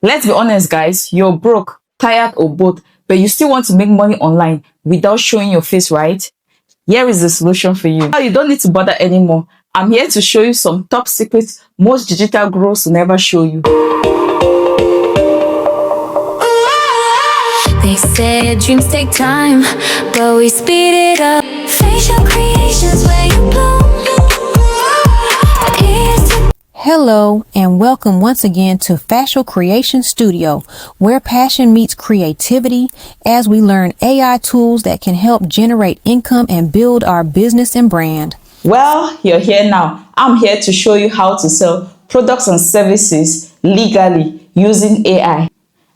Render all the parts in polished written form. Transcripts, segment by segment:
Let's be honest, guys, you're broke, tired, or both, but you still want to make money online without showing your face, right? Here is the solution for you. Now you don't need to bother anymore. I'm here to show you some top secrets most digital gurus will never show you. They said dreams take time, but we speed it up. Fashel Creations where you bloom. Hello and welcome once again to Fashel Creations Studio, where passion meets creativity as we learn AI tools that can help generate income and build our business and brand. Well, you're here now. I'm here to show you how to sell products and services legally using AI.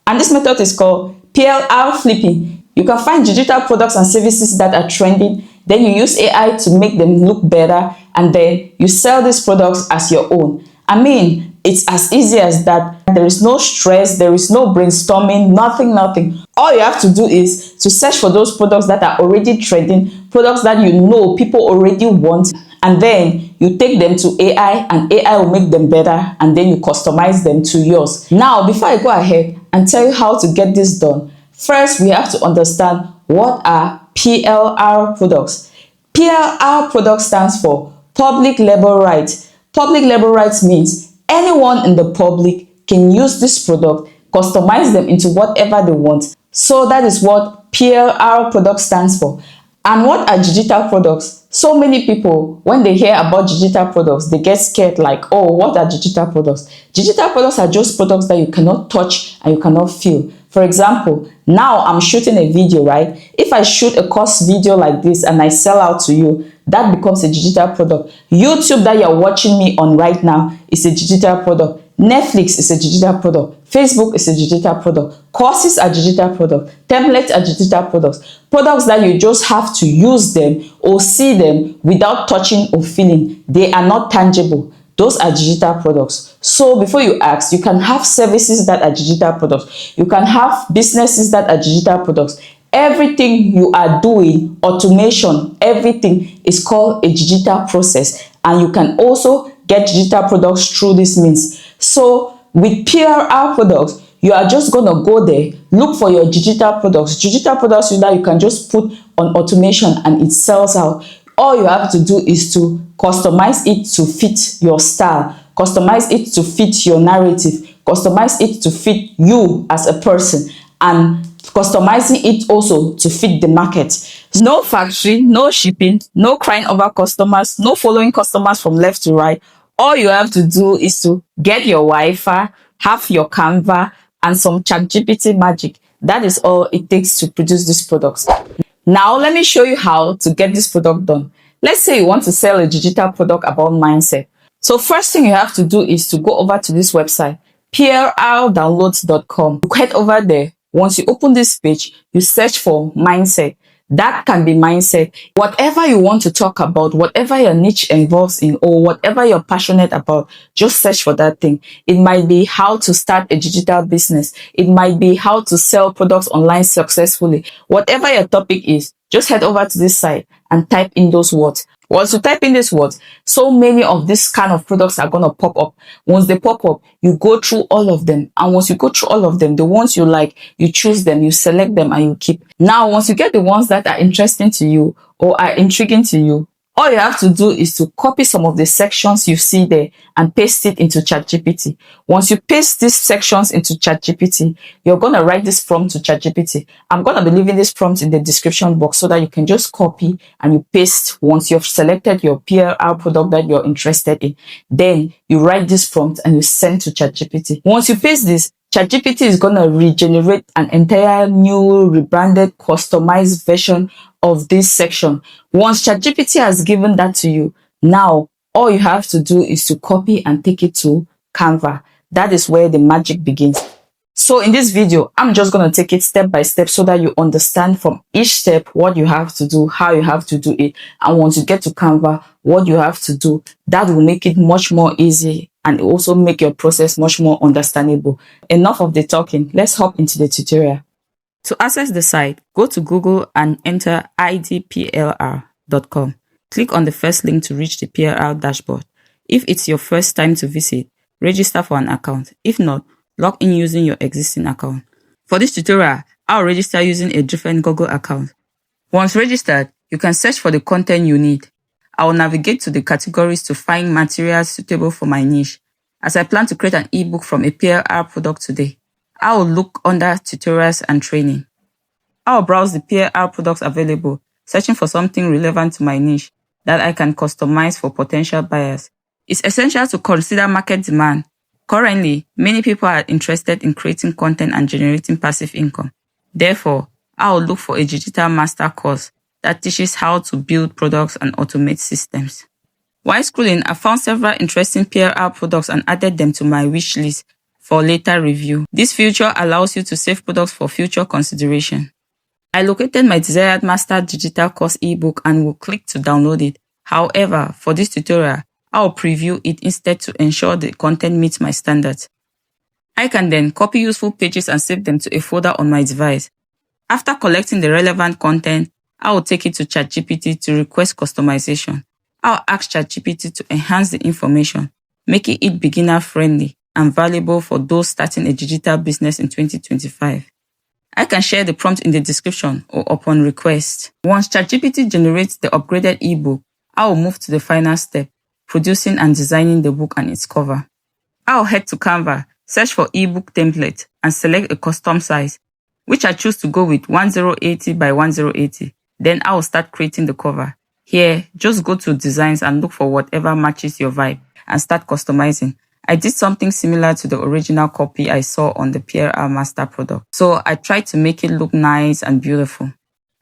And this method is called PLR flipping. You can find digital products and services that are trending, then you use AI to make them look better, and then you sell these products as your own. I mean, it's as easy as that. There is no stress, there is no brainstorming, nothing. All you have to do is to search for those products that are already trending, products that you know people already want, and then you take them to AI and AI will make them better, and then you customize them to yours. Now, before I go ahead and tell you how to get this done, first we have to understand what are PLR products. PLR product stands for public label rights. Public label rights means anyone in the public can use this product, customize them into whatever they want. So that is what PLR product stands for. And what are digital products? So many people, when they hear about digital products, they get scared like, oh, what are digital products? Digital products are just products that you cannot touch and you cannot feel. For example, now I'm shooting a video, right? If I shoot a course video like this and I sell out to you, that becomes a digital product. YouTube that you're watching me on right now is a digital product. Netflix is a digital product. Facebook is a digital product. Courses are digital products. Templates are digital products. Products that you just have to use them or see them without touching or feeling. They are not tangible. Those are digital products. So before you ask, you can have services that are digital products. You can have businesses that are digital products. Everything you are doing, automation, everything is called a digital process. And you can also get digital products through this means. So with PLR products, you are just going to go there, look for your digital products. Digital products that you can just put on automation and it sells out. All you have to do is to customize it to fit your style, customize it to fit your narrative, customize it to fit you as a person, and customizing it also to fit the market. No factory, no shipping, no crying over customers, no following customers from left to right. All you have to do is to get your Wi-Fi, have your Canva, and some ChatGPT magic. That is all it takes to produce these products. Now, let me show you how to get this product done. Let's say you want to sell a digital product about mindset. So first thing you have to do is to go over to this website, plrdownloads.com. You head over there. Once you open this page, you search for mindset. That can be mindset. Whatever you want to talk about, whatever your niche involves in, or whatever you're passionate about, just search for that thing. It might be how to start a digital business. It might be how to sell products online successfully. Whatever your topic is, just head over to this site and type in those words. Once you type in these words, so many of these kind of products are going to pop up. Once they pop up, you go through all of them. And once you go through all of them, the ones you like, you choose them, you select them, and you keep. Now, once you get the ones that are interesting to you or are intriguing to you, all you have to do is to copy some of the sections you see there and paste it into ChatGPT. Once you paste these sections into ChatGPT, you're going to write this prompt to ChatGPT. I'm going to be leaving this prompt in the description box so that you can just copy and you paste once you've selected your PLR product that you're interested in. Then you write this prompt and you send to ChatGPT. Once you paste this, ChatGPT is going to regenerate an entire new, rebranded, customized version of this section. Once ChatGPT has given that to you, now all you have to do is to copy and take it to Canva. That is where the magic begins. So in this video, I'm just going to take it step by step so that you understand from each step what you have to do, how you have to do it. And once you get to Canva, what you have to do, that will make it much more easy and also make your process much more understandable. Enough of the talking. Let's hop into the tutorial. To access the site, go to Google and enter idplr.com. Click on the first link to reach the PLR dashboard. If it's your first time to visit, register for an account. If not, log in using your existing account. For this tutorial, I'll register using a different Google account. Once registered, you can search for the content you need. I will navigate to the categories to find materials suitable for my niche. As I plan to create an ebook from a PLR product today, I will look under tutorials and training. I will browse the PLR products available, searching for something relevant to my niche that I can customize for potential buyers. It's essential to consider market demand. Currently, many people are interested in creating content and generating passive income. Therefore, I will look for a digital master course that teaches how to build products and automate systems. While scrolling, I found several interesting PLR products and added them to my wish list for later review. This feature allows you to save products for future consideration. I located my desired master digital course ebook and will click to download it. However, for this tutorial, I will preview it instead to ensure the content meets my standards. I can then copy useful pages and save them to a folder on my device. After collecting the relevant content, I will take it to ChatGPT to request customization. I'll ask ChatGPT to enhance the information, making it beginner-friendly and valuable for those starting a digital business in 2025. I can share the prompt in the description or upon request. Once ChatGPT generates the upgraded ebook, I will move to the final step, producing and designing the book and its cover. I'll head to Canva, search for ebook template, and select a custom size, which I choose to go with 1080 by 1080. Then I will start creating the cover. Here, just go to designs and look for whatever matches your vibe and start customizing. I did something similar to the original copy I saw on the PLR master product. So I tried to make it look nice and beautiful.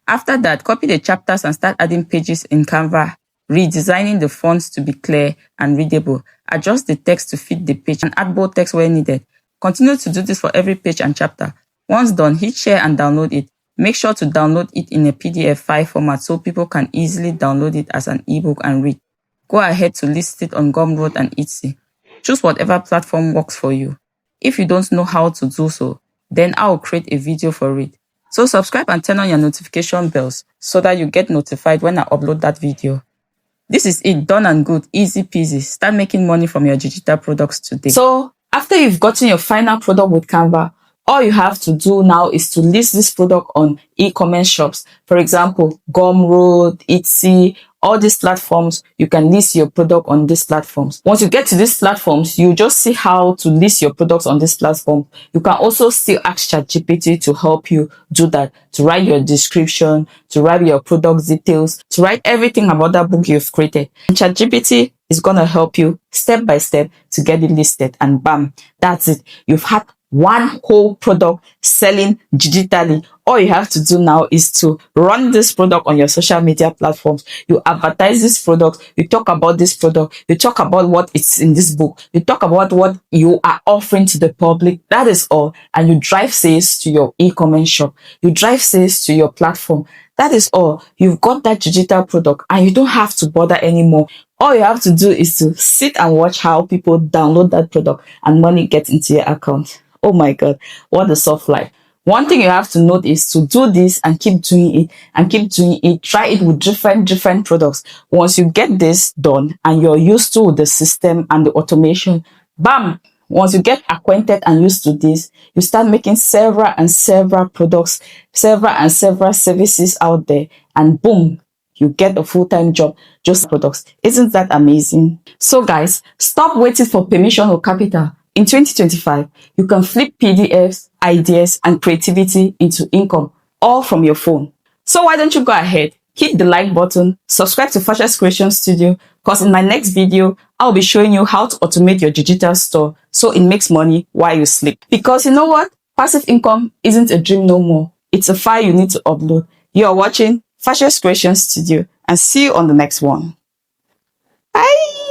After that, copy the chapters and start adding pages in Canva, redesigning the fonts to be clear and readable. Adjust the text to fit the page and add bold text where needed. Continue to do this for every page and chapter. Once done, hit share and download it. Make sure to download it in a PDF file format so people can easily download it as an ebook and read. Go ahead to list it on Gumroad and Etsy. Choose whatever platform works for you. If you don't know how to do so, then I will create a video for it. So subscribe and turn on your notification bells so that you get notified when I upload that video. This is it, done and good, easy peasy. Start making money from your digital products today. So after you've gotten your final product with Canva, all you have to do now is to list this product on e-commerce shops. For example, Gumroad, Etsy, all these platforms, you can list your product on these platforms. Once you get to these platforms, you just see how to list your products on this platform. You can also still ask ChatGPT to help you do that, to write your description, to write your product details, to write everything about that book you've created. And ChatGPT is going to help you step by step to get it listed, and bam, that's it. You've had one whole product selling digitally. All you have to do now is to run this product on your social media platforms. You advertise this product, you talk about this product, you talk about what is in this book, you talk about what you are offering to the public. That is all. And you drive sales to your e-commerce shop. You drive sales to your platform. That is all. You've got that digital product and you don't have to bother anymore. All you have to do is to sit and watch how people download that product and money gets into your account. Oh my God, what a soft life. One thing you have to note is to do this and keep doing it and keep doing it. Try it with different products. Once you get this done and you're used to the system and the automation, bam, once you get acquainted and used to this, you start making several products, several services out there, and boom, you get a full-time job just products. Isn't that amazing? So guys, stop waiting for permission or capital. In 2025, you can flip PDFs, ideas, and creativity into income, all from your phone. So why don't you go ahead, hit the like button, subscribe to Fashel Creations Studio, because in my next video, I'll be showing you how to automate your digital store so it makes money while you sleep. Because you know what? Passive income isn't a dream no more. It's a file you need to upload. You are watching Fashel Creations Studio, and see you on the next one. Bye!